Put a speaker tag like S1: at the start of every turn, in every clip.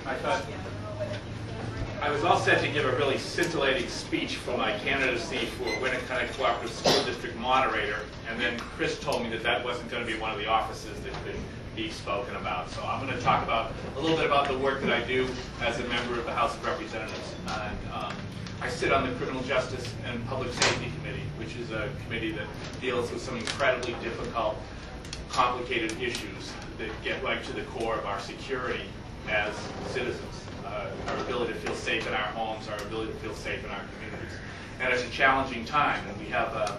S1: I thought I was all set to give a really scintillating speech for my candidacy for Winnicott Cooperative School District Moderator, and then Chris told me that that wasn't going to be one of the offices that could be spoken about. So I'm going to talk about a little bit about the work that I do as a member of the House of Representatives. And, I sit on the Criminal Justice and Public Safety Committee, which is a committee that deals with some incredibly difficult, complicated issues that get right to the core of our security as citizens. Our ability to feel safe in our homes, our ability to feel safe in our communities. And it's a challenging time, and we have a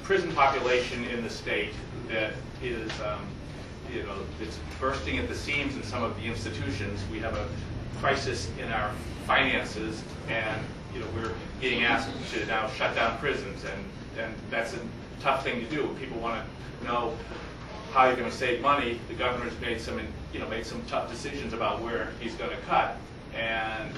S1: prison population in the state that is, it's bursting at the seams in some of the institutions. We have a crisis in our finances, and we're being asked to now shut down prisons, and that's a tough thing to do. People want to know how you're going to save money. The governor's made some tough decisions about where he's going to cut, and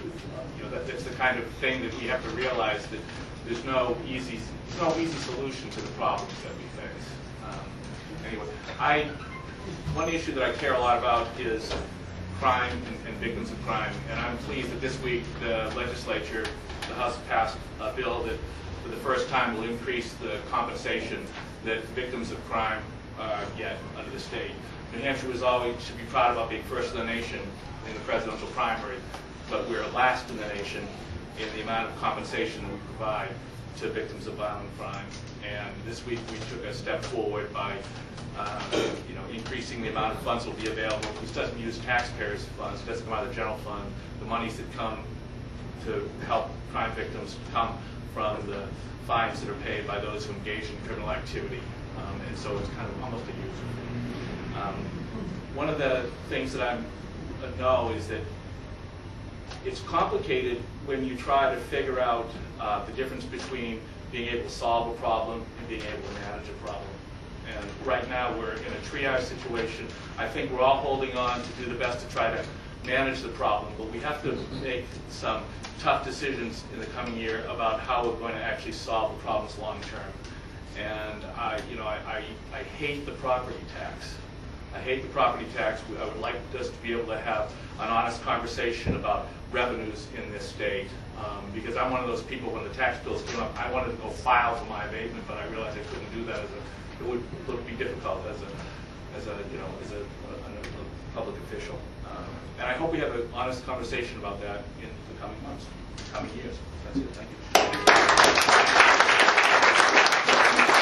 S1: that's the kind of thing that we have to realize that there's no easy solution to the problems that we face. Anyway, one issue that I care a lot about is crime and victims of crime, and I'm pleased that this week the legislature, the House, passed a bill that for the first time will increase the compensation that victims of crime get under the state. New Hampshire should be proud about being first in the nation in the presidential primary, but we're last in the nation in the amount of compensation that we provide to victims of violent crime. And this week we took a step forward by increasing the amount of funds that will be available. This doesn't use taxpayers' funds, it doesn't come out of the general fund. The monies that come to help crime victims come from the fines that are paid by those who engage in criminal activity. And so it's kind of almost a user fee. One of the things that I know is that it's complicated when you try to figure out the difference between being able to solve a problem and being able to manage a problem. And right now we're in a triage situation. I think we're all holding on to do the best to try to manage the problem, but we have to make some tough decisions in the coming year about how we're going to actually solve the problems long term. And I hate the property tax. I hate the property tax. I would like us to be able to have an honest conversation about revenues in this state, because I'm one of those people, when the tax bills came up, I wanted to go file for my abatement, but I realized I couldn't do that. It would be difficult as a public official. And I hope we have an honest conversation about that in the coming months, coming years. That's it. Thank you.